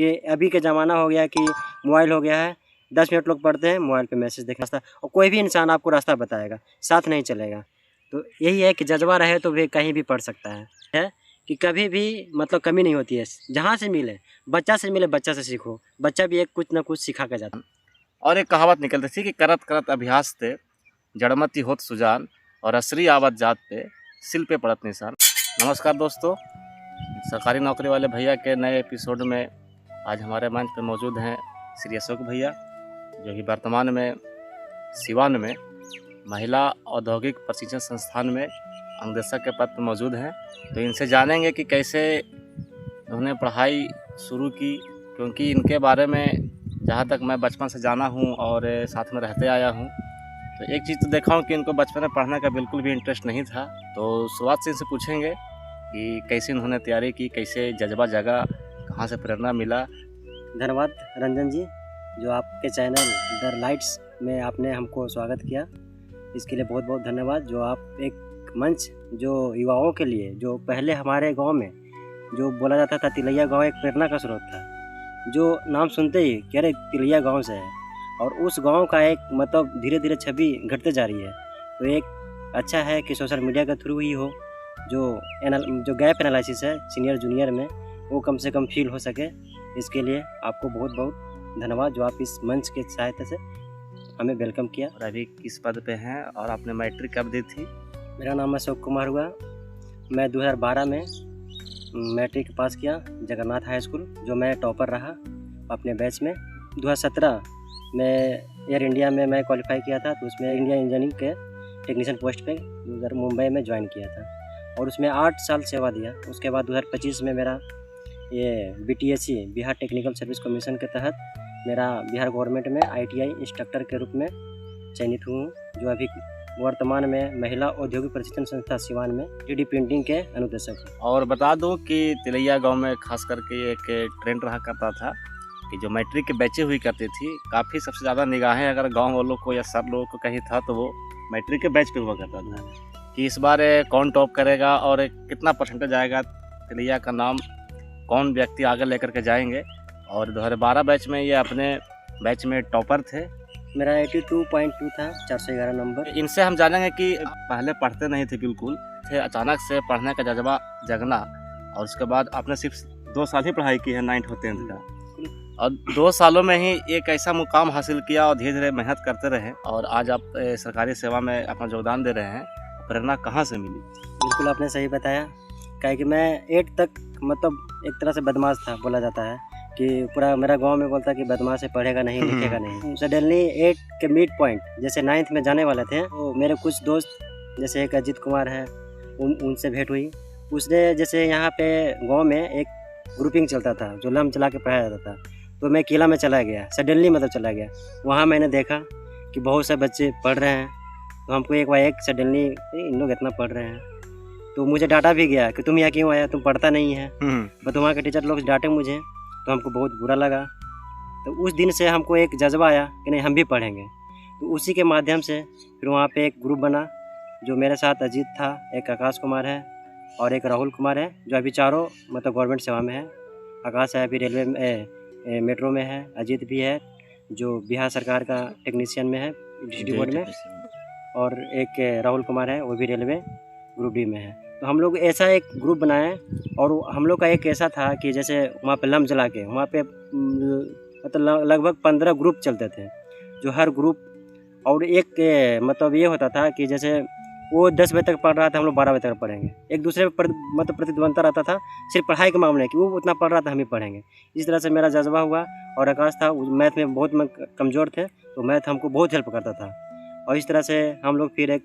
कि अभी का ज़माना हो गया कि मोबाइल हो गया है, 10 मिनट लोग पढ़ते हैं, मोबाइल पे मैसेज देख रास्ता, और कोई भी इंसान आपको रास्ता बताएगा, साथ नहीं चलेगा। तो यही है कि जज्बा रहे तो वे कहीं भी पढ़ सकता है कि कभी भी मतलब कमी नहीं होती है। जहाँ से मिले, बच्चा से मिले, बच्चा से सीखो, बच्चा भी एक कुछ ना कुछ सिखा कर जाता है। और एक कहावत निकलती थी कि करत करत अभ्यास ते जड़मती होत सुजान और असरी आवत जात पे सिल पे पड़त निशान। नमस्कार दोस्तों, सरकारी नौकरी वाले भैया के नए एपिसोड में आज हमारे मंच पे मौजूद हैं श्री अशोक भैया, जो कि वर्तमान में सिवान में महिला औद्योगिक प्रशिक्षण संस्थान में अंगदेशक के पद पर मौजूद हैं। तो इनसे जानेंगे कि कैसे उन्होंने पढ़ाई शुरू की, क्योंकि इनके बारे में जहाँ तक मैं बचपन से जाना हूँ और साथ में रहते आया हूँ, तो एक चीज़ तो देखा हूँ कि इनको बचपन में पढ़ने का बिल्कुल भी इंटरेस्ट नहीं था। तो शुरुआत से इनसे पूछेंगे कि कैसे उन्होंने तैयारी की, कैसे जज्बा जगा, कहाँ से प्रेरणा मिला। धन्यवाद रंजन जी, जो आपके चैनल द लाइट्स में आपने हमको स्वागत किया, इसके लिए बहुत बहुत धन्यवाद। जो आप एक मंच जो युवाओं के लिए, जो पहले हमारे गांव में जो बोला जाता था तिलैया गांव एक प्रेरणा का स्रोत था, जो नाम सुनते ही कि अरे तिलैया गांव से है, और उस गांव का एक मतलब धीरे धीरे छवि घटते जा रही है। तो एक अच्छा है कि सोशल मीडिया के थ्रू ही हो, जो गैप एनालिसिस है सीनियर जूनियर में, वो कम से कम फील हो सके। इसके लिए आपको बहुत बहुत धन्यवाद, जो आप इस मंच के सहायता से हमें वेलकम किया। और अभी किस पद पे हैं और आपने मैट्रिक कब दी थी? मेरा नाम अशोक कुमार हुआ। मैं 2012 में मैट्रिक पास किया जगन्नाथ हाई स्कूल, जो मैं टॉपर रहा अपने बैच में। 2017 में एयर इंडिया में मैं क्वालिफाई किया था, तो उसमें इंडिया इंजीनियरिंग के टेक्नीशियन पोस्ट पे उधर मुंबई में ज्वाइन किया था, और उसमें 8 साल सेवा दिया। उसके बाद 2025 में मेरा ये BTSC Bihar technical service commission के तहत मेरा बिहार गवर्नमेंट में ITI इंस्ट्रक्टर के रूप में चयनित हूँ, जो अभी वर्तमान में महिला औद्योगिक प्रशिक्षण संस्था सिवान में 3D प्रिंटिंग के अनुदेशक हूँ। और बता दूं कि तिलैया गांव में खास करके एक ट्रेंड रहा करता था कि जो मैट्रिक के बैचें हुई करती थी, काफ़ी सबसे ज़्यादा निगाहें अगर गांव वालों को या सब लोगों को कहीं था तो वो मैट्रिक के बैच पे हुआ करता था कि इस बार कौन टॉप करेगा और कितना परसेंटेज आएगा, तिलैया का नाम कौन व्यक्ति आगे लेकर के जाएंगे। और 2012 बैच में ये अपने बैच में टॉपर थे। मेरा 82.2 था, 411 नंबर। इनसे हम जानेंगे कि पहले पढ़ते नहीं थे बिल्कुल, थे अचानक से पढ़ने का जज्बा जगना, और उसके बाद आपने सिर्फ 2 साल ही पढ़ाई की है 9th और 10th का, और 2 सालों में ही एक ऐसा मुकाम हासिल किया और धीरे धीरे मेहनत करते रहे और आज आप सरकारी सेवा में अपना योगदान दे रहे हैं। प्रेरणा कहाँ से मिली? बिल्कुल आपने सही बताया, क्या कि मैं 8 तक मतलब एक तरह से बदमाश था, बोला जाता है कि पूरा मेरा गांव में बोलता कि बदमाश है, पढ़ेगा नहीं, लिखेगा नहीं। सडनली 8 के मिड पॉइंट जैसे 9th में जाने वाले थे, तो मेरे कुछ दोस्त जैसे एक अजीत कुमार है, उनसे भेंट हुई। उसने जैसे यहाँ पे गांव में एक ग्रुपिंग चलता था जो लम चला के पढ़ाया जाता था, तो मैं किला में चला गया, सडनली मतलब चला गया। वहाँ मैंने देखा कि बहुत से बच्चे पढ़ रहे हैं, तो हमको एक बार एक सडनली इन लोग इतना पढ़ रहे हैं, तो मुझे डांटा भी गया कि तुम यहाँ क्यों आया, तुम पढ़ता नहीं है। बट वहाँ के टीचर लोग डांटे मुझे, तो हमको बहुत बुरा लगा। तो उस दिन से हमको एक जज्बा आया कि नहीं हम भी पढ़ेंगे। तो उसी के माध्यम से फिर वहाँ पे एक ग्रुप बना, जो मेरे साथ अजीत था, एक आकाश कुमार है और एक राहुल कुमार है, जो अभी चारों मतलब गवर्नमेंट सेवा में है। आकाश है अभी रेलवे में मेट्रो में है, अजीत भी है जो बिहार सरकार का टेक्नीशियन में है डिस्ट्रिक्ट बोर्ड में, और एक राहुल कुमार है वो भी रेलवे ग्रुप डी में है। तो हम लोग ऐसा एक ग्रुप बनाए, और हम लोग का एक ऐसा था कि जैसे वहाँ पे लम जला के वहाँ पे मतलब लगभग 15 ग्रुप चलते थे, जो हर ग्रुप, और एक मतलब ये होता था कि जैसे वो 10 बजे तक पढ़ रहा था, हम लोग 12 बजे तक पढ़ेंगे। एक दूसरे पर मतलब प्रतिद्वंदता रहता था सिर्फ पढ़ाई के मामले कि वो उतना पढ़ रहा था, हम ही पढ़ेंगे। इस तरह से मेरा जज्बा हुआ। और आकाश था, मैथ में बहुत कमज़ोर थे, तो मैथ हमको बहुत हेल्प करता था। और इस तरह से हम लोग फिर एक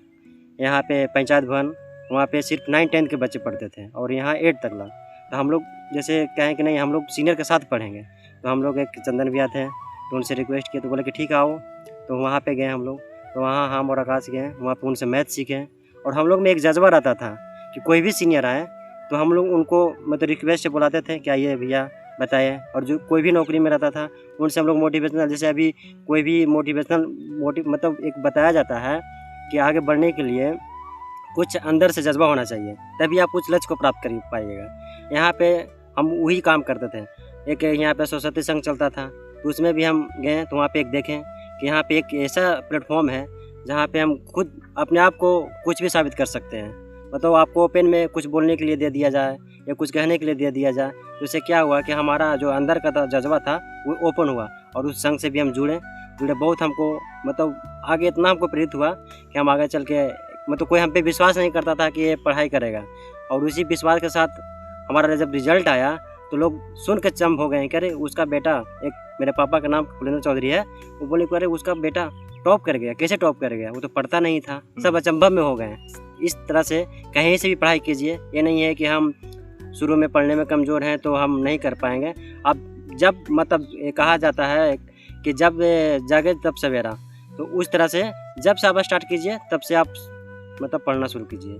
यहाँ पे पंचायत भवन, वहाँ पे सिर्फ 9th-10th के बच्चे पढ़ते थे, और यहाँ 8 तक ला। तो हम लोग जैसे कहें कि नहीं हम लोग सीनियर के साथ पढ़ेंगे, तो हम लोग एक चंदन भैया थे, तो उनसे रिक्वेस्ट किया, तो बोले कि ठीक आओ। तो वहाँ पे गए हम लोग, तो वहाँ हम और आकाश गए, वहाँ पे उनसे मैथ सीखे। और हम लोग में एक जज्बा रहता था कि कोई भी सीनियर आए तो हम लोग उनको मतलब रिक्वेस्ट से बुलाते थे कि आइए भैया बताइए। और जो कोई भी नौकरी में रहता था उनसे हम लोग मोटिवेशनल, जैसे अभी कोई भी मोटिवेशनल मतलब एक बताया जाता है कि आगे बढ़ने के लिए कुछ अंदर से जज्बा होना चाहिए, तभी आप कुछ लक्ष्य को प्राप्त कर पाइएगा। यहाँ पे हम वही काम करते थे। एक यहाँ पे सरस्वती संघ चलता था, तो उसमें भी हम गए तो वहाँ पे एक देखें कि यहाँ पे एक ऐसा प्लेटफॉर्म है जहाँ पे हम खुद अपने आप को कुछ भी साबित कर सकते हैं। मतलब आपको ओपन में कुछ बोलने के लिए दे दिया जाए या कुछ कहने के लिए दे दिया जाए, तो इससे क्या हुआ कि हमारा जो अंदर का जज्बा था वो ओपन हुआ और उस संघ से भी हम जुड़े। बहुत हमको मतलब आगे इतना हमको प्रेरित हुआ कि हम आगे चल के मतलब कोई हम पे विश्वास नहीं करता था कि ये पढ़ाई करेगा, और उसी विश्वास के साथ हमारा जब रिजल्ट आया तो लोग सुन के चंप हो गए। कह रहे उसका बेटा, एक मेरे पापा का नाम कुलेंद्र चौधरी है, वो बोले कह रहे उसका बेटा टॉप कर गया। कैसे टॉप कर गया, वो तो पढ़ता नहीं था। सब अचंभव में हो गए। इस तरह से कहीं से भी पढ़ाई कीजिए, ये नहीं है कि हम शुरू में पढ़ने में कमज़ोर हैं तो हम नहीं कर पाएंगे। अब जब मतलब कहा जाता है कि जब जागे तब सवेरा, तो उस तरह से जब से आप स्टार्ट कीजिए तब से आप मतलब पढ़ना शुरू कीजिए।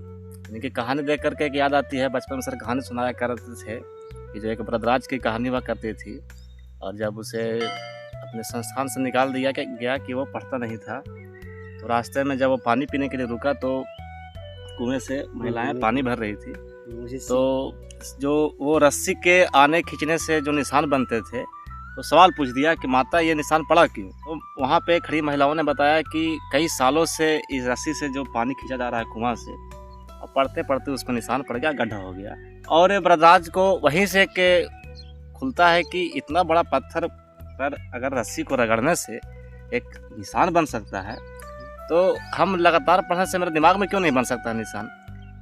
इनकी कहानी देख करके एक याद आती है, बचपन में सर कहानी सुनाया करते थे कि जो एक ब्रदराज की कहानी हुआ करती थी, और जब उसे अपने संस्थान से निकाल दिया गया कि वो पढ़ता नहीं था, तो रास्ते में जब वो पानी पीने के लिए रुका तो कुएं से महिलाएं पानी भर रही थी, तो जो वो रस्सी के आने खींचने से जो निशान बनते थे, तो सवाल पूछ दिया कि माता ये निशान पड़ा क्यों। तो वहाँ पे खड़ी महिलाओं ने बताया कि कई सालों से इस रस्सी से जो पानी खींचा जा रहा है कुआं से, और पढ़ते पढ़ते उसमें निशान पड़ गया, गड्ढा हो गया। और ब्रजराज को वहीं से के खुलता है कि इतना बड़ा पत्थर पर अगर रस्सी को रगड़ने से एक निशान बन सकता है, तो हम लगातार पढ़ने से मेरे दिमाग में क्यों नहीं बन सकता निशान।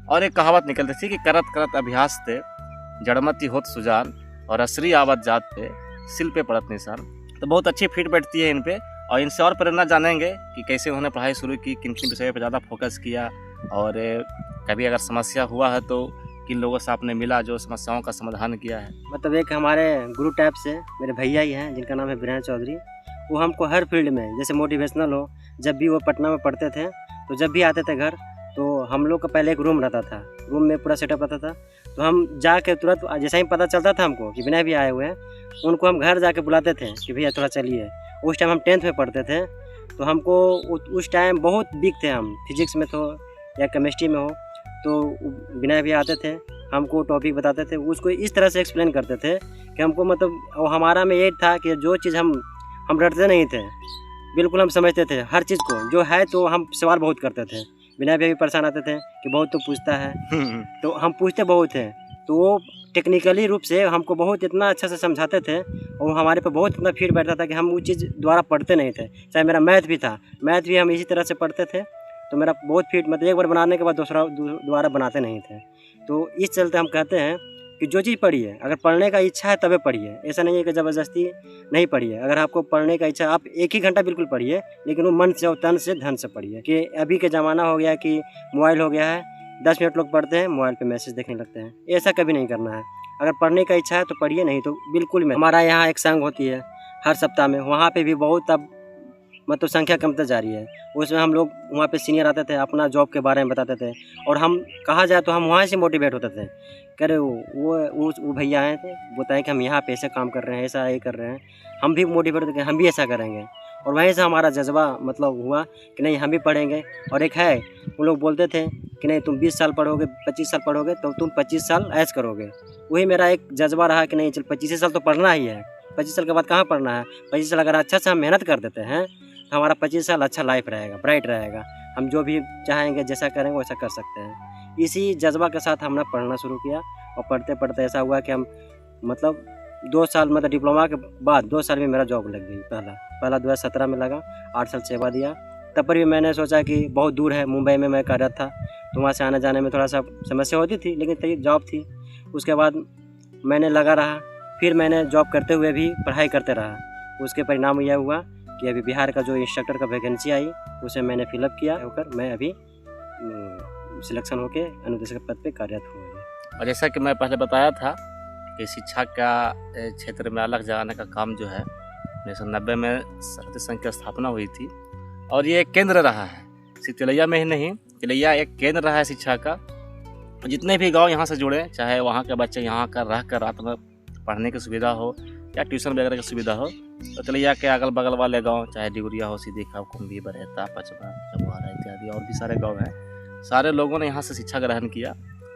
और एक कहावत निकलती थी कि करत करत अभ्यास ते जड़मती होत सुजान, और असरी आवत जात पे सिल पे पड़त निशान। तो बहुत अच्छी फिट बैठती है इन पे, और इनसे और प्रेरणा जानेंगे कि कैसे उन्होंने पढ़ाई शुरू की, किन किन विषयों पर ज़्यादा फोकस किया, और कभी अगर समस्या हुआ है तो किन लोगों से आपने मिला जो समस्याओं का समाधान किया है। मतलब एक हमारे गुरु टाइप से मेरे भैया ही हैं जिनका नाम है वीरेंद्र चौधरी। वो हमको हर फील्ड में, जैसे मोटिवेशनल हो, जब भी वो पटना में पढ़ते थे तो जब भी आते थे घर, तो हम लोग का पहले एक रूम रहता था, रूम में पूरा सेटअप रहता था, तो हम जाके तुरंत जैसा ही पता चलता था हमको कि विनय भी आए हुए हैं, उनको हम घर जाके बुलाते थे कि भैया थोड़ा चलिए। उस टाइम हम 10th में पढ़ते थे, तो हमको उस टाइम बहुत वीक थे हम, फिजिक्स में तो या केमिस्ट्री में हो, तो विनय भी आते थे, हमको टॉपिक बताते थे, उसको इस तरह से एक्सप्लेन करते थे कि हमको मतलब हमारा में ये था कि जो चीज़ हम डरते नहीं थे, बिल्कुल हम समझते थे हर चीज़ को, जो है तो हम सवाल बहुत करते थे। विनय भी परेशान आते थे कि बहुत तो पूछता है, तो हम पूछते बहुत हैं, तो वो टेक्निकली रूप से हमको बहुत इतना अच्छा से समझाते थे, और हमारे पे बहुत इतना फीड बैठता था कि हम वो चीज़ दोबारा पढ़ते नहीं थे। चाहे मेरा मैथ भी था, मैथ भी हम इसी तरह से पढ़ते थे, तो मेरा बहुत फीड, मतलब एक बार बनाने के बाद दोबारा बनाते नहीं थे। तो इस चलते हम कहते हैं कि जो चीज़ पढ़िए, अगर पढ़ने का इच्छा है तभी पढ़िए, ऐसा नहीं है कि ज़बरदस्ती नहीं पढ़िए। अगर आपको पढ़ने का इच्छा, आप 1 ही घंटा बिल्कुल पढ़िए, लेकिन वो मन से और तन से धन से पढ़िए। कि अभी के ज़माना हो गया कि मोबाइल हो गया है, 10 मिनट लोग पढ़ते हैं, मोबाइल पे मैसेज देखने लगते हैं। ऐसा कभी नहीं करना है। अगर पढ़ने का इच्छा है तो पढ़िए, नहीं तो बिल्कुल में। हमारा यहाँ एक संघ होती है हर सप्ताह में, वहाँ पे भी बहुत अब मतलब संख्या कमते जा रही है। उसमें हम लोग वहाँ पे सीनियर आते थे, अपना जॉब के बारे में बताते थे, और हम कहा जाए तो हम वहाँ से मोटिवेट होते थे। कह रहे वो भैया आए थे, बताए कि हम यहाँ पे ऐसे काम कर रहे हैं, ऐसा ये कर रहे हैं, हम भी मोटिवेट होते हम भी ऐसा करेंगे। और वहीं से हमारा जज्बा मतलब हुआ कि नहीं हम भी पढ़ेंगे। और एक है, वो लोग बोलते थे कि नहीं तुम 20 साल पढ़ोगे, 25 साल पढ़ोगे तो तुम 25 साल ऐश करोगे। वही मेरा एक जज्बा रहा कि नहीं चल 25 साल तो पढ़ना ही है, 25 साल के बाद कहाँ पढ़ना है। 25 साल अगर अच्छा से हम मेहनत कर देते हैं तो हमारा 25 साल अच्छा लाइफ रहेगा, ब्राइट रहेगा। हम जो भी चाहेंगे जैसा करेंगे वैसा कर सकते हैं। इसी जज्बा के साथ हमने पढ़ना शुरू किया, और पढ़ते पढ़ते ऐसा हुआ कि हम मतलब 2 साल मतलब डिप्लोमा के बाद 2 साल में मेरा जॉब लग गई। पहला 2017 में लगा, 8 साल सेवा दिया। तब पर भी मैंने सोचा कि बहुत दूर है, मुंबई में मैं कार्यरत था, तो वहाँ से आने जाने में थोड़ा सा समस्या होती थी, लेकिन तभी जॉब थी। उसके बाद मैंने लगा रहा, फिर मैंने जॉब करते हुए भी पढ़ाई करते रहा। उसके परिणाम यह हुआ कि अभी बिहार का जो इंस्ट्रक्टर का वैकेंसी आई, उसे मैंने फिलअप किया होकर मैं अभी सिलेक्शन होकर अनुदेशक पद पे कार्यरत हुआ। और जैसा कि मैं पहले बताया था कि शिक्षा का क्षेत्र में अलग जगाने का काम जो है 1990 में सरस्वती संघ की स्थापना हुई थी, और ये एक केंद्र रहा है। सिर्फ तिलैया में ही नहीं, तिलैया एक केंद्र रहा है शिक्षा का। जितने भी गांव यहाँ से जुड़े, चाहे वहाँ के बच्चे यहाँ कर रह कर रात में पढ़ने की सुविधा हो या ट्यूशन वगैरह की सुविधा हो, तो तिलैया के अगल बगल वाले गांव, चाहे डिगुरिया हो, सीधीखा, कुंभी, बरहेता, पचमा, चबुहारा इत्यादि और भी सारे गांव हैं, सारे लोगों ने यहाँ से शिक्षा ग्रहण किया।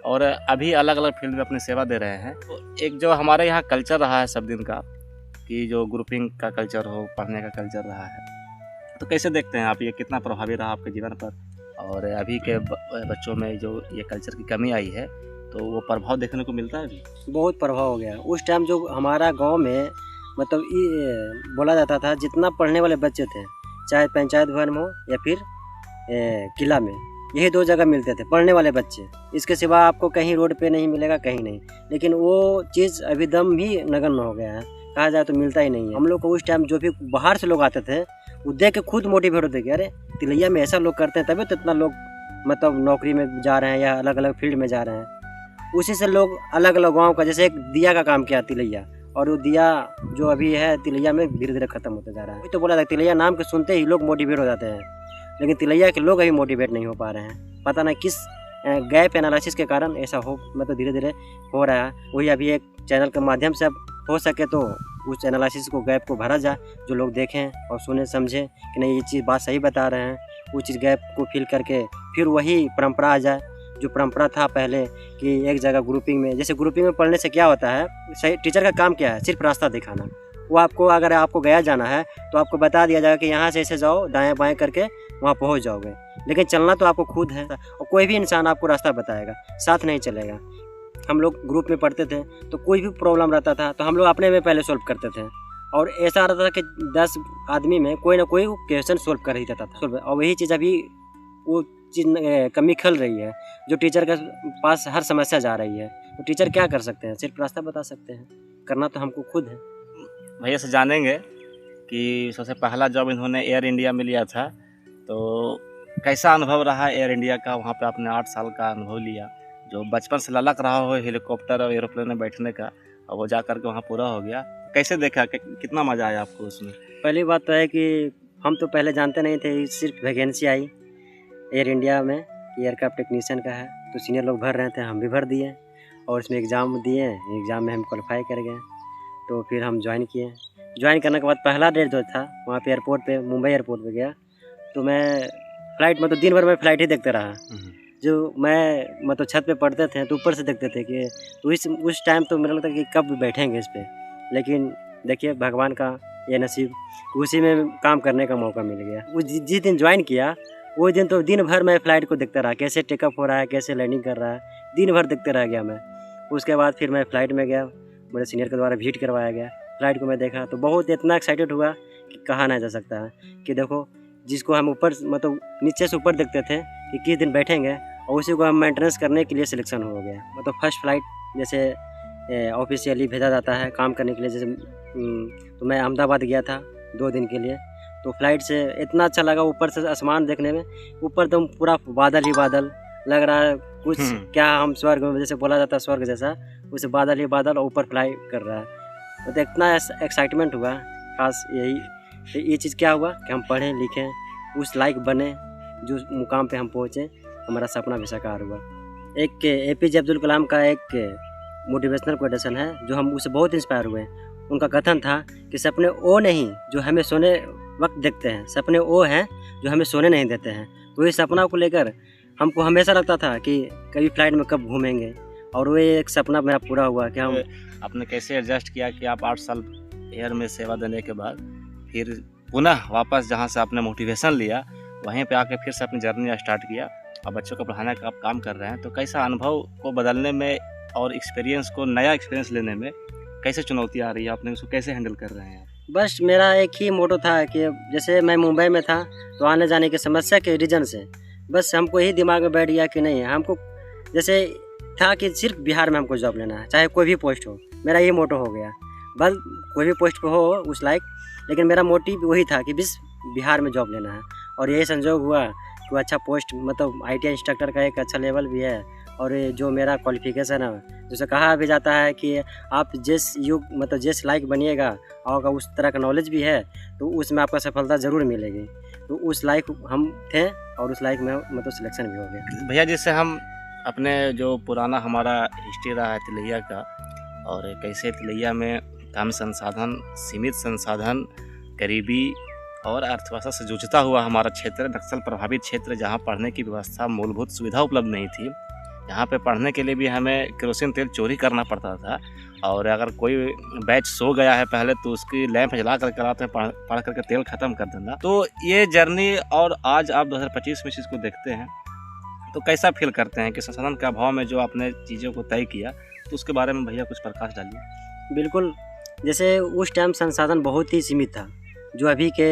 और अभी अलग अलग फील्ड में अपनी सेवा दे रहे हैं। तो एक जो हमारे यहाँ कल्चर रहा है सब दिन का, कि जो ग्रुपिंग का कल्चर हो, पढ़ने का कल्चर रहा है, तो कैसे देखते हैं आप, ये कितना प्रभावी रहा आपके जीवन पर? और अभी के बच्चों में जो ये कल्चर की कमी आई है, तो वो प्रभाव देखने को मिलता है अभी? बहुत प्रभाव हो गया। उस टाइम जो हमारा गांव में मतलब ये बोला जाता था, जितना पढ़ने वाले बच्चे थे, चाहे पंचायत भवन में हो या फिर किला में, यही 2 जगह मिलते थे पढ़ने वाले बच्चे। इसके सिवा आपको कहीं रोड पे नहीं मिलेगा, कहीं नहीं। लेकिन वो चीज़ अभी दम ही नगण्य हो गया है, कहा जाए तो मिलता ही नहीं है। हम लोग को उस टाइम जो भी बाहर से लोग आते थे, वो देख के खुद मोटिवेट होते कि अरे तिलैया में ऐसा लोग करते हैं, तभी तो इतना लोग मतलब नौकरी में जा रहे हैं या अलग अलग फील्ड में जा रहे हैं। उसी से लोग अलग अलग गाँव का, जैसे एक दिया का काम किया तिलैया, और वो दिया जो अभी है तिलैया में धीरे धीरे खत्म होता जा रहा है। वही तो बोला था, तिलैया नाम के सुनते ही लोग मोटिवेट हो जाते हैं, लेकिन तिलैया के लोग अभी मोटिवेट नहीं हो पा रहे हैं। पता नहीं किस गैप एनालिसिस के कारण ऐसा हो, मतलब धीरे धीरे हो रहा है। वही अभी एक चैनल के माध्यम से अब हो सके तो उस एनालिसिस को, गैप को भरा जाए, जो लोग देखें और सुने समझें कि नहीं ये चीज़ बात सही बता रहे हैं, उस चीज़ गैप को फिल करके फिर वही परंपरा आ जाए जो परंपरा था पहले, कि एक जगह ग्रुपिंग में, जैसे ग्रुपिंग में पढ़ने से क्या होता है, सही टीचर का काम क्या है, सिर्फ रास्ता दिखाना। वो आपको, अगर आपको गया जाना है तो आपको बता दिया जाएगा कि यहाँ से ऐसे जाओ, दाएं बाएं करके वहाँ पहुँच जाओगे, लेकिन चलना तो आपको खुद है। और कोई भी इंसान आपको रास्ता बताएगा, साथ नहीं चलेगा। हम लोग ग्रुप में पढ़ते थे तो कोई भी प्रॉब्लम रहता था तो हम लोग अपने में पहले सोल्व करते थे, और ऐसा रहता था कि 10 आदमी में कोई ना कोई क्वेश्चन सोल्व कर ही देता था। और वही चीज़ अभी वो चीज़ कमी खल रही है, जो टीचर के पास हर समस्या जा रही है, तो टीचर क्या कर सकते हैं, सिर्फ रास्ता बता सकते हैं, करना तो हमको खुद है। भैया से जानेंगे कि सबसे पहला जॉब इन्होंने एयर इंडिया में लिया था, तो कैसा अनुभव रहा एयर इंडिया का? वहाँ पे आपने 8 साल का अनुभव लिया, जो बचपन से ललक रहा हो हेलीकॉप्टर और एरोप्लेन में बैठने का, और वो जा कर के वहाँ पूरा हो गया। कैसे देखा, कितना मज़ा आया आपको उसमें? पहली बात तो है कि हम तो पहले जानते नहीं थे, सिर्फ वैकेंसी आई एयर इंडिया में कि एयरक्राफ्ट टेक्नीशियन का है, तो सीनियर लोग भर रहे थे, हम भी भर दिए, और उसमें एग्ज़ाम दिए, एग्ज़ाम में हम क्वालिफाई कर गए, तो फिर हम ज्वाइन किए। ज्वाइन करने के बाद पहला डेट जो था वहाँ पे एयरपोर्ट पे, मुंबई एयरपोर्ट पे गया, तो मैं फ़्लाइट में तो दिन भर में फ़्लाइट ही देखते रहा। जो मैं मतलब छत पे पढ़ते थे तो ऊपर से देखते थे कि, तो उस टाइम तो मेरा लगता कि कब बैठेंगे इस पर, लेकिन देखिए भगवान का ये नसीब, उसी में काम करने का मौका मिल गया। वो जिस दिन ज्वाइन किया वो दिन तो दिन भर मैं फ़्लाइट को देखता रहा, कैसे टेकअप हो रहा है, कैसे लैंडिंग कर रहा है, दिन भर देखते रह गया मैं। उसके बाद फिर मैं फ़्लाइट में गया, मेरे सीनियर के द्वारा विजिट करवाया गया, फ़्लाइट को मैं देखा तो बहुत इतना एक्साइटेड हुआ कि कहा नहीं जा सकता है। कि देखो, जिसको हम ऊपर मतलब नीचे से ऊपर देखते थे कि किस दिन बैठेंगे, और उसी को हम मेंटेनेंस करने के लिए सिलेक्शन हो गया। मतलब फर्स्ट फ्लाइट जैसे ऑफिशियली भेजा जाता है काम करने के लिए, जैसे तो मैं अहमदाबाद गया था 2 दिन के लिए, तो फ्लाइट से इतना अच्छा लगा ऊपर से आसमान देखने में, ऊपर तो पूरा बादल ही बादल लग रहा है, कुछ क्या हम स्वर्ग में, जैसे बोला जाता है स्वर्ग जैसा, उसे बादल ही बादल और ऊपर फ्लाई कर रहा है। तो इतना एक्साइटमेंट हुआ खास यही, तो ये चीज़ क्या हुआ कि हम पढ़ें लिखें, उस लायक बने, जो मुकाम पे हम पहुँचे, हमारा सपना भी साकार हुआ। एक APJ अब्दुल कलाम का एक मोटिवेशनल कोटेशन है जो हम उससे बहुत इंस्पायर हुए। उनका कथन था कि सपने वो नहीं जो हमें सोने वक्त देखते हैं, सपने वो हैं जो हमें सोने नहीं देते हैं। तो इस सपना को लेकर हमको हमेशा लगता था कि कभी फ्लाइट में कब घूमेंगे, और वो एक सपना मेरा पूरा हुआ कि हम। आपने कैसे एडजस्ट किया कि आप 8 साल एयर में सेवा देने के बाद फिर पुनः वापस जहाँ से आपने मोटिवेशन लिया वहीं पे आके फिर से अपनी जर्नी स्टार्ट किया और बच्चों को पढ़ाने का आप काम कर रहे हैं, तो कैसा अनुभव को बदलने में और एक्सपीरियंस को, नया एक्सपीरियंस लेने में कैसे चुनौती आ रही है, आपने उसको कैसे हैंडल कर रहे हैं? बस मेरा एक ही मोटो था कि जैसे मैं मुंबई में था तो आने जाने की समस्या के रीजन से बस हमको यही दिमाग में बैठ गया कि नहीं, हमको जैसे था कि सिर्फ बिहार में हमको जॉब लेना है, चाहे कोई भी पोस्ट हो। मेरा ये मोटो हो गया, बस कोई भी पोस्ट पे हो उस लायक, लेकिन मेरा मोटिव वही था कि बस बिहार में जॉब लेना है। और यही संजोग हुआ कि अच्छा पोस्ट, मतलब ITI इंस्ट्रक्टर का एक अच्छा लेवल भी है, और जो मेरा क्वालिफिकेशन है, जैसे कहा भी जाता है कि आप जिस युग मतलब जिस लायक बनिएगा और उस तरह का नॉलेज भी है तो उसमें आपका सफलता ज़रूर मिलेगी। तो उस लायक हम थे और उस लायक में मतलब सिलेक्शन भी हो गया। भैया जिससे हम अपने जो पुराना हमारा हिस्ट्री रहा है तिलैया का, और कैसे तिलैया में कम संसाधन, सीमित संसाधन, गरीबी और अर्थव्यवस्था से जूझता हुआ हमारा क्षेत्र, नक्सल प्रभावित क्षेत्र, जहाँ पढ़ने की व्यवस्था, मूलभूत सुविधा उपलब्ध नहीं थी, यहाँ पे पढ़ने के लिए भी हमें केरोसिन तेल चोरी करना पड़ता था, और अगर कोई बैच सो गया है पहले तो उसकी लैंप जला कर कराते हैं, पढ़ करके तेल ख़त्म कर देना। तो ये जर्नी, और आज आप 2025 में इस चीज़ को देखते हैं तो कैसा फील करते हैं कि संसाधन के अभाव में जो आपने चीज़ों को तय किया, तो उसके बारे में भैया कुछ प्रकाश डालिए। बिल्कुल, जैसे उस टाइम संसाधन बहुत ही सीमित था, जो अभी के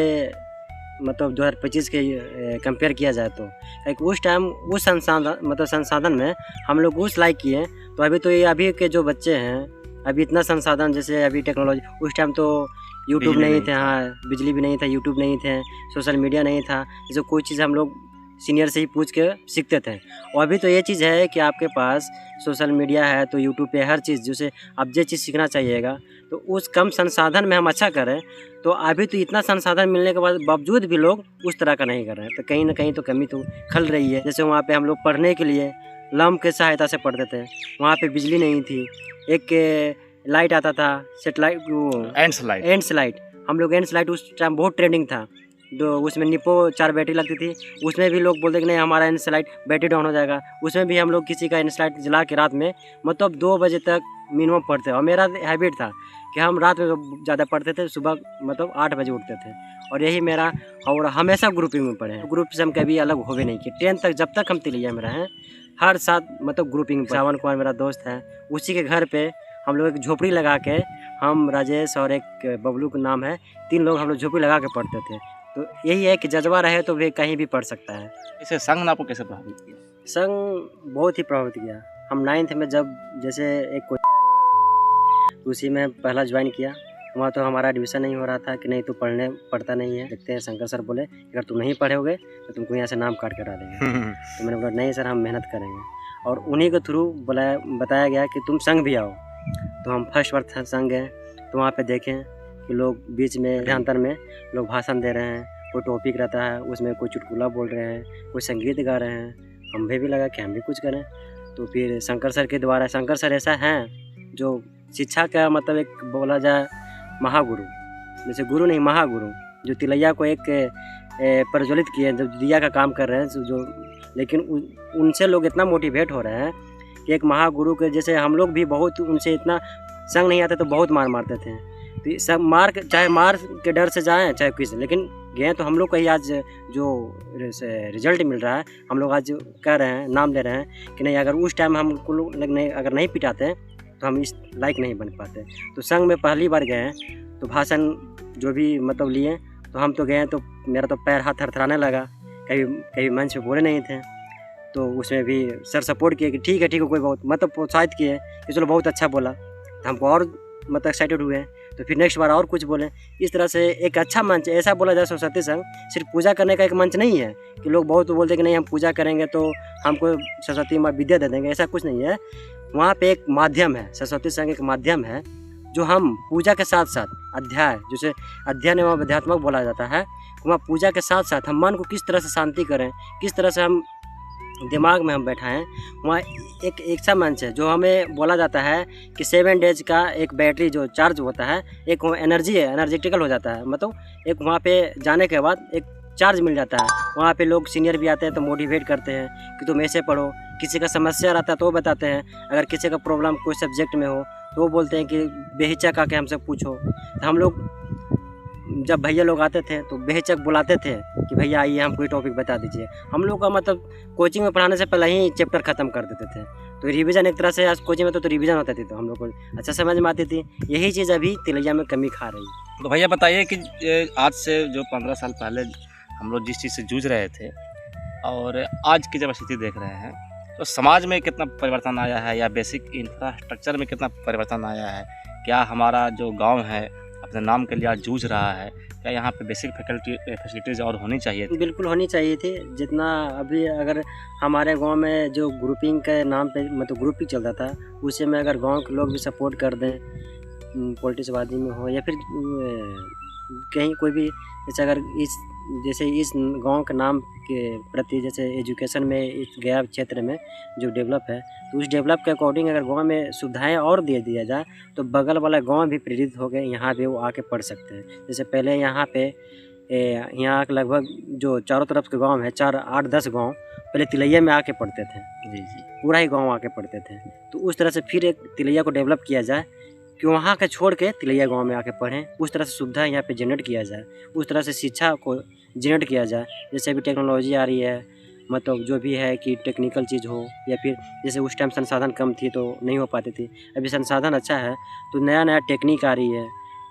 मतलब 2025 के कंपेयर किया जाए तो। लाइक उस टाइम उस संसाधन में हम लोग उस लाइक किए, तो अभी तो ये अभी के जो बच्चे हैं, अभी इतना संसाधन, जैसे अभी टेक्नोलॉजी, उस टाइम तो यूट्यूब नहीं थे, हाँ बिजली भी नहीं था, यूट्यूब नहीं थे, सोशल मीडिया नहीं था, जैसे कोई चीज़ हम लोग सीनियर से ही पूछ के सीखते थे। और अभी तो ये चीज़ है कि आपके पास सोशल मीडिया है तो यूट्यूब पे हर चीज़, जैसे आप जो चीज़ सीखना चाहिएगा, तो उस कम संसाधन में हम अच्छा करें। तो अभी तो इतना संसाधन मिलने के बावजूद भी लोग उस तरह का नहीं कर रहे हैं, तो कहीं ना कहीं तो कमी तो खल रही है। जैसे वहाँ पे हम लोग पढ़ने के लिए लैंप के सहायता से पढ़ते थे, वहाँ पे बिजली नहीं थी, एक लाइट आता था, सेटेलाइट, एंड्स लाइट, हम लोग एंड्स लाइट उस टाइम बहुत ट्रेंडिंग था, जो उसमें निपो 4 बैटरी लगती थी, उसमें भी लोग बोलते कि नहीं हमारा एंड्स लाइट बैटरी डाउन हो जाएगा, उसमें भी हम लोग किसी का एंड्स लाइट जला के रात में मतलब 2 बजे तक मिनिमम पढ़ते। और मेरा हैबिट था कि हम रात में ज़्यादा पढ़ते थे, सुबह मतलब 8 बजे उठते थे, और यही मेरा, और हमेशा ग्रुपिंग में पढ़े हैं, ग्रुप से हम कभी अलग हो भी नहीं किए। 10th तक जब तक हम तिलैया में रहे, हर साथ मतलब ग्रुपिंग में। श्रावण कुमार मेरा दोस्त है, उसी के घर पे हम लोग एक झोपड़ी लगा के, हम राजेश और एक बबलू का नाम है, 3 लोग हम लोग झोपड़ी लगा के पढ़ते थे। तो यही है कि जज्बा रहे तो वे कहीं भी पढ़ सकता है। इसे संघ ने आपको कैसे प्रभावित किया? संघ बहुत ही प्रभावित किया। हम 9th में जब जैसे एक उसी में पहला ज्वाइन किया, वहाँ तो हमारा एडमिशन नहीं हो रहा था कि नहीं तो पढ़ता नहीं है। देखते हैं, शंकर सर बोले अगर तुम नहीं पढ़ोगे तो तुमको यहाँ से नाम काट कर डालेंगे। तो मैंने बोला नहीं सर, हम मेहनत करेंगे, और उन्हीं के थ्रू बताया गया कि तुम संघ भी आओ। तो हम फर्स्ट बार संघ गए, तो वहाँ पे देखें कि लोग बीच में अध्यांतर में लोग भाषण दे रहे हैं, कोई टॉपिक रहता है उसमें कोई चुटकुला बोल रहे हैं, कोई संगीत गा रहे हैं। हमें भी लगा कि हम भी कुछ करें। तो फिर शंकर सर के द्वारा, शंकर सर ऐसा हैं जो शिक्षा का मतलब एक बोला जाए महागुरु, जैसे गुरु नहीं महागुरु, जो तिलैया को एक प्रज्वलित किए, जब दिया का काम कर रहे हैं जो, लेकिन उनसे लोग इतना मोटिवेट हो रहे हैं कि एक महागुरु के जैसे हम लोग भी बहुत उनसे इतना संग नहीं आते तो बहुत मार मारते थे। तो सब चाहे मार के डर से जाएं चाहे किसी, लेकिन गए तो हम लोग को ही आज जो रिजल्ट मिल रहा है, हम लोग आज कह रहे हैं, नाम ले रहे हैं कि नहीं अगर उस टाइम हमको लोग अगर नहीं पिटाते तो हम इस लायक नहीं बन पाते। तो संघ में पहली बार गए तो भाषण जो भी मतलब लिए, तो हम तो गए तो मेरा तो पैर हाथ थरथराने लगा, कभी मंच पे बोले नहीं थे। तो उसमें भी सर सपोर्ट किए कि ठीक है कोई बहुत मतलब प्रोत्साहित किए कि चलो बहुत अच्छा बोला, तो हमको और मतलब एक्साइटेड हुए। तो फिर नेक्स्ट बार और कुछ बोले। इस तरह से एक अच्छा मंच, ऐसा बोला जाए सरस्वती संघ सिर्फ पूजा करने का एक मंच नहीं है कि लोग बहुत बोलते कि नहीं हम पूजा करेंगे तो हमको सरस्वती माँ विद्या दे देंगे, ऐसा कुछ नहीं है। वहाँ पे एक माध्यम है, सरस्वती संघ एक माध्यम है जो हम पूजा के साथ साथ अध्याय, जैसे अध्ययन एवं अध्यात्मक बोला जाता है, वहाँ पूजा के साथ साथ हम मन को किस तरह से शांति करें, किस तरह से हम दिमाग में हम बैठाएं, वहाँ एक ऐसा मंच है जो हमें बोला जाता है कि 7 डेज का एक बैटरी जो चार्ज होता है, एक एनर्जी है, एनर्जेटिकल हो जाता है, मतलब एक वहाँ पे जाने के बाद एक चार्ज मिल जाता है। वहाँ पे लोग सीनियर भी आते हैं तो मोटिवेट करते हैं कि तुम ऐसे पढ़ो, किसी का समस्या रहता है तो वो बताते हैं, अगर किसी का प्रॉब्लम कोई सब्जेक्ट में हो तो वो बोलते हैं कि बेहिचक आके हमसे पूछो। तो हम लोग जब भैया लोग आते थे तो बेहिचक बुलाते थे कि भैया आइए हम कोई टॉपिक बता दीजिए। हम लोग का मतलब कोचिंग में पढ़ाने से पहले ही चैप्टर ख़त्म कर देते थे, तो रिवीजन एक तरह से आज कोचिंग में तो रिवीजन होती थी, तो हम लोग को अच्छा समझ में आती थी। यही चीज़ अभी तिलैया में कमी खा रही है। तो भैया बताइए कि आज से जो 15 साल पहले हम लोग जिस चीज़ से जूझ रहे थे और आज की जब स्थिति देख रहे हैं, तो समाज में कितना परिवर्तन आया है, या बेसिक इंफ्रास्ट्रक्चर में कितना परिवर्तन आया है? क्या हमारा जो गांव है अपने नाम के लिए आज जूझ रहा है? क्या यहाँ पे बेसिक फैसिलिटीज़ और होनी चाहिए थी? बिल्कुल होनी चाहिए थी। जितना अभी अगर हमारे गांव में जो ग्रुपिंग के नाम पे मतलब ग्रुपिंग चलता था, उसे में अगर गांव के लोग भी सपोर्ट कर दें, पॉलिटिक्सबाजी में हो या फिर कहीं कोई भी, जैसे इस गांव के नाम के प्रति, जैसे एजुकेशन में इस गया क्षेत्र में जो डेवलप है, तो उस डेवलप के अकॉर्डिंग अगर गांव में सुविधाएं और दे दिया जाए तो बगल वाला गांव भी प्रेरित हो गए, यहाँ भी वो आके पढ़ सकते हैं। जैसे पहले यहाँ पे यहाँ के लगभग जो चारों तरफ के गांव है 8-10 गांव पहले तिलैया में आके पढ़ते थे। जी जी। पूरा ही गांव आके पढ़ते थे। तो उस तरह से फिर एक तिलैया को डेवलप किया जाए कि वहाँ के छोड़ के तिलैया गांव में आके पढ़ें। उस तरह से सुविधा यहाँ पे जनरेट किया जाए, उस तरह से शिक्षा को जनरेट किया जाए। जैसे अभी टेक्नोलॉजी आ रही है, मतलब जो भी है कि टेक्निकल चीज़ हो, या फिर जैसे उस टाइम संसाधन कम थी तो नहीं हो पाती थी, अभी संसाधन अच्छा है तो नया नया टेक्निक आ रही है,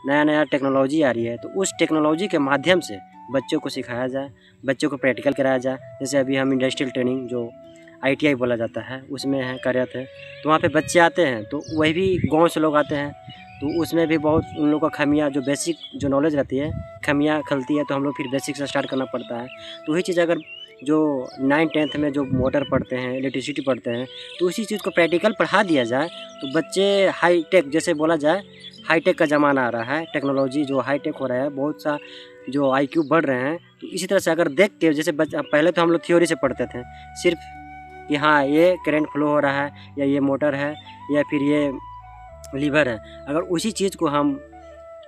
नया नया टेक्नोलॉजी आ रही है। तो उस टेक्नोलॉजी के माध्यम से बच्चों को सिखाया जाए, बच्चों को प्रैक्टिकल कराया जाए। जैसे अभी हम इंडस्ट्रियल ट्रेनिंग जो ITI बोला जाता है उसमें है कार्यरत है, तो वहाँ पे बच्चे आते हैं तो वही भी गाँव से लोग आते हैं, तो उसमें भी बहुत उन लोगों का खमिया जो बेसिक जो नॉलेज रहती है खमिया खलती है, तो हम लोग फिर बेसिक से स्टार्ट करना पड़ता है। तो वही चीज़ अगर जो 9th-10th में जो मोटर पढ़ते हैं, इलेक्ट्रिसिटी पढ़ते हैं, तो उसी चीज़ को प्रैक्टिकल पढ़ा दिया जाए तो बच्चे हाईटेक, जैसे बोला जाए हाईटेक का ज़माना आ रहा है, टेक्नोलॉजी जो हाईटेक हो रहा है, बहुत सा जो IQ बढ़ रहे हैं। तो इसी तरह से अगर देख के जैसे पहले तो हम लोग थ्योरी से पढ़ते थे सिर्फ कि हाँ ये करंट फ्लो हो रहा है, या ये मोटर है, या फिर ये लीवर है। अगर उसी चीज़ को हम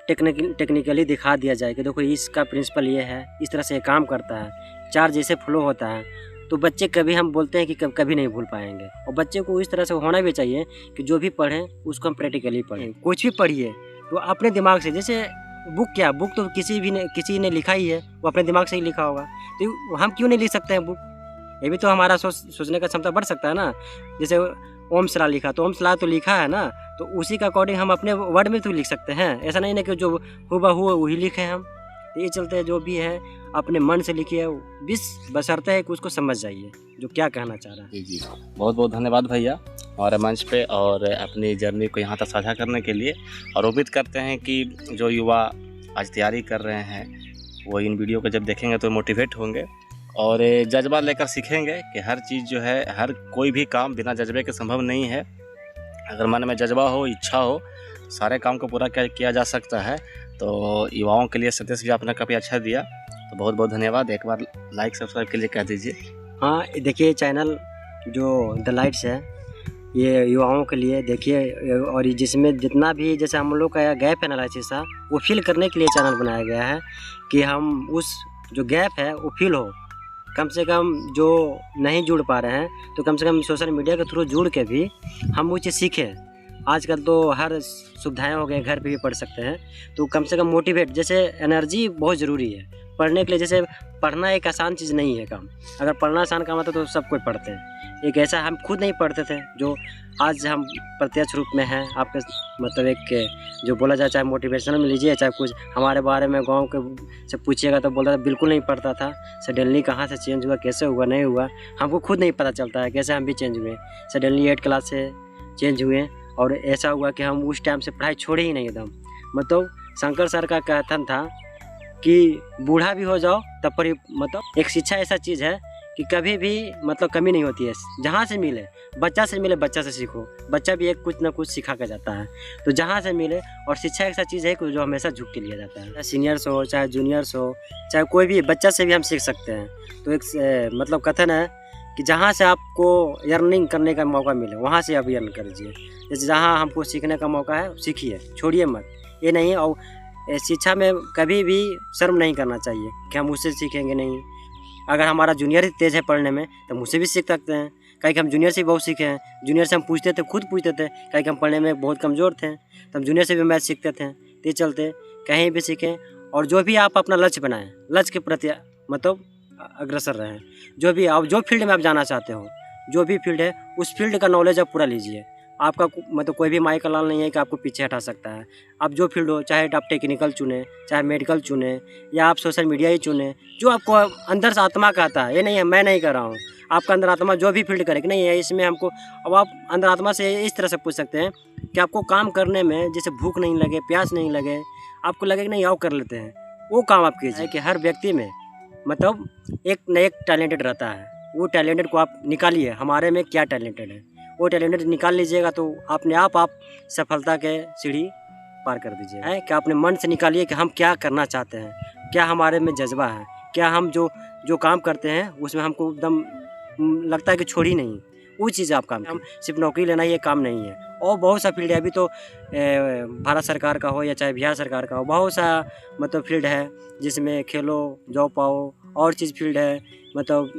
टेक्निकली दिखा दिया जाए कि देखो इसका प्रिंसिपल ये है, इस तरह से ये काम करता है, चार्ज जैसे फ्लो होता है, तो बच्चे कभी हम बोलते हैं कि कभी नहीं भूल पाएंगे। और बच्चे को इस तरह से होना भी चाहिए कि जो भी पढ़ें उसको हम प्रैक्टिकली पढ़ें। कुछ भी पढ़िए तो अपने दिमाग से, जैसे बुक तो किसी ने लिखा ही है, वो अपने दिमाग से ही लिखा होगा, तो हम क्यों नहीं लिख सकते हैं बुक? ये भी तो हमारा सोचने का क्षमता बढ़ सकता है ना। जैसे ओम्स लॉ लिखा, तो ओम्स लॉ तो लिखा है ना, तो उसी का अकॉर्डिंग हम अपने वर्ड में तो लिख सकते हैं। ऐसा नहीं ना कि जो हुबहू वही लिखे हम। तो ये चलते जो भी है अपने मन से लिखिए, बशर्ते है कि उसको समझ जाइए जो क्या कहना चाह रहा है। जी जी, बहुत बहुत धन्यवाद भैया हमारे मंच पे और अपनी जर्नी को यहाँ तक साझा करने के लिए। और उम्मीद करते हैं कि जो युवा आज तैयारी कर रहे हैं वो इन वीडियो को जब देखेंगे तो मोटिवेट होंगे और जज्बा लेकर सीखेंगे कि हर चीज़ जो है, हर कोई भी काम बिना जज्बे के संभव नहीं है। अगर मन में जज्बा हो, इच्छा हो, सारे काम को पूरा किया जा सकता है। तो युवाओं के लिए संदेश भी आपने काफ़ी अच्छा दिया, तो बहुत बहुत धन्यवाद। एक बार लाइक सब्सक्राइब के लिए कह दीजिए। हाँ देखिए, चैनल जो द लाइट्स है ये युवाओं के लिए देखिए, और जिसमें जितना भी जैसे हम लोग का गैप एनालिसिस है वो फिल करने के लिए चैनल बनाया गया है कि हम उस जो गैप है वो फिल हो। कम से कम जो नहीं जुड़ पा रहे हैं तो कम से कम सोशल मीडिया के थ्रू जुड़ के भी हम वो चीज़ सीखें। आजकल तो हर सुविधाएं हो गए, घर पे भी पढ़ सकते हैं, तो कम से कम मोटिवेट, जैसे एनर्जी बहुत ज़रूरी है पढ़ने के लिए। जैसे पढ़ना एक आसान चीज़ नहीं है काम, अगर पढ़ना आसान काम होता तो सब कोई पढ़ते हैं। एक ऐसा हम खुद नहीं पढ़ते थे जो आज हम प्रत्यक्ष रूप में हैं आपके, मतलब एक जो बोला जाए, चाहे मोटिवेशनल में लीजिए, चाहे कुछ हमारे बारे में गांव के से पूछिएगा तो बोलता था बिल्कुल नहीं पढ़ता था, सडनली कहाँ से चेंज हुआ, कैसे हुआ, नहीं हुआ, हमको खुद नहीं पता चलता है कैसे हम भी चेंज हुए। सडनली 8 क्लास से चेंज हुए और ऐसा हुआ कि हम उस टाइम से पढ़ाई छोड़े ही नहीं एकदम। मतलब शंकर सर का कथन था कि बूढ़ा भी हो जाओ तब पर ही, मतलब एक शिक्षा ऐसा चीज़ है कि कभी भी मतलब कमी नहीं होती है। जहाँ से मिले, बच्चा से मिले, बच्चा से सीखो, बच्चा भी एक कुछ ना कुछ सिखा कर जाता है। तो जहाँ से मिले, और शिक्षा ऐसा चीज़ है कि जो हमेशा झुक के लिया जाता है। सीनियर्स हो, चाहे जूनियर्स हो, चाहे कोई भी बच्चा से भी हम सीख सकते हैं। तो एक मतलब कथन है कि जहाँ से आपको अर्निंग करने का मौका मिले वहाँ से आप अर्न करिए। जैसे जहाँ हमको सीखने का मौका है सीखिए, छोड़िए मत, ये नहीं। और शिक्षा में कभी भी शर्म नहीं करना चाहिए कि हम उससे सीखेंगे नहीं। अगर हमारा जूनियर ही तेज़ है पढ़ने में तो मुझसे भी सीख सकते हैं, कहीं कि हम जूनियर से भी बहुत सीखे हैं। जूनियर से हम पूछते थे, खुद पूछते थे, कहीं कि हम पढ़ने में बहुत कमज़ोर थे तो हम जूनियर से भी मैथ सीखते थे। ते चलते कहीं भी सीखें, और जो भी आप अपना लक्ष्य बनाएं, लक्ष्य के प्रति मतलब अग्रसर रहें। जो भी आप, जो फील्ड में आप जाना चाहते हो, जो भी फील्ड है उस फील्ड का नॉलेज आप पूरा लीजिए। आपका मतलब कोई भी माई का लाल नहीं है कि आपको पीछे हटा सकता है। आप जो फील्ड हो, चाहे आप टेक्निकल चुने, चाहे मेडिकल चुने, या आप सोशल मीडिया ही चुने, जो आपको अंदर से आत्मा कहता है, ये नहीं है मैं नहीं कर रहा हूँ, आपका अंदर आत्मा जो भी फील्ड करे कि नहीं है इसमें हमको। अब आप अंदर आत्मा से इस तरह से पूछ सकते हैं कि आपको काम करने में जैसे भूख नहीं लगे, प्यास नहीं लगे, आपको लगे कि नहीं आओ कर लेते हैं, वो काम आप कीजिए। कि हर व्यक्ति में मतलब एक न एक टैलेंटेड रहता है, वो टैलेंटेड को आप निकालिए, हमारे में क्या टैलेंटेड है वो टैलेंटेड निकाल लीजिएगा तो अपने आप सफलता के सीढ़ी पार कर दीजिए। है कि अपने मन से निकालिए कि हम क्या करना चाहते हैं, क्या हमारे में जज्बा है, क्या हम जो काम करते हैं उसमें हमको एकदम लगता है कि छोड़ी नहीं, वो चीज़ आप काम। हम सिर्फ नौकरी लेना ही ये काम नहीं है, और बहुत सा फील्ड है। अभी तो भारत सरकार का हो या चाहे बिहार सरकार का हो, बहुत सा मतलब फील्ड है जिसमें खेलो जॉब पाओ। और चीज़ फील्ड है मतलब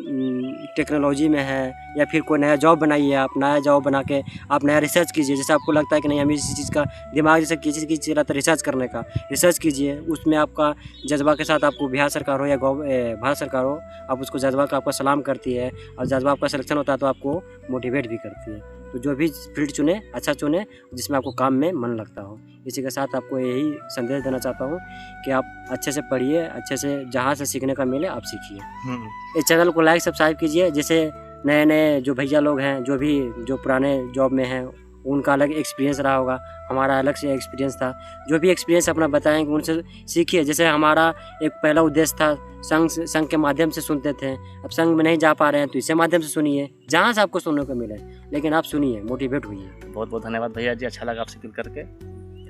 टेक्नोलॉजी में है, या फिर कोई नया जॉब बनाइए, आप नया जॉब बना के आप नया रिसर्च कीजिए। जैसे आपको लगता है कि नहीं हमें इसी चीज़ का दिमाग जैसे किसी की चीज़ रहता है रिसर्च करने का, रिसर्च कीजिए। उसमें आपका जज्बा के साथ आपको बिहार सरकार हो या भारत सरकार हो, आप उसको जज्बा का आपका सलाम करती है, और जज्बा आपका सिलेक्शन होता है तो आपको मोटिवेट भी करती है। तो जो भी फील्ड चुने अच्छा चुने जिसमें आपको काम में मन लगता हो। इसी के साथ आपको यही संदेश देना चाहता हूँ कि आप अच्छे से पढ़िए, अच्छे से जहाँ से सीखने का मिले आप सीखिए। इस चैनल को लाइक सब्सक्राइब कीजिए। जैसे नए नए जो भैया लोग हैं जो पुराने जॉब में हैं उनका अलग एक्सपीरियंस रहा होगा, हमारा अलग से एक्सपीरियंस था। जो भी एक्सपीरियंस अपना बताएंगे उनसे सीखिए। जैसे हमारा एक पहला उद्देश्य था संघ के माध्यम से सुनते थे, अब संघ में नहीं जा पा रहे हैं तो इससे माध्यम से सुनिए, जहाँ से आपको सुनने को मिले, लेकिन आप सुनिए, मोटिवेट होइए। बहुत बहुत धन्यवाद भैया जी, अच्छा लगा आपसे मिल करके।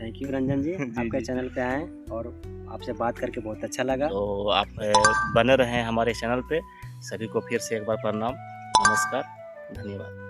थैंक यू रंजन जी, आपके चैनल पे आए और आपसे बात करके बहुत अच्छा लगा। तो आप बने रहें हमारे चैनल पे। सभी को फिर से एक बार प्रणाम, नमस्कार, धन्यवाद।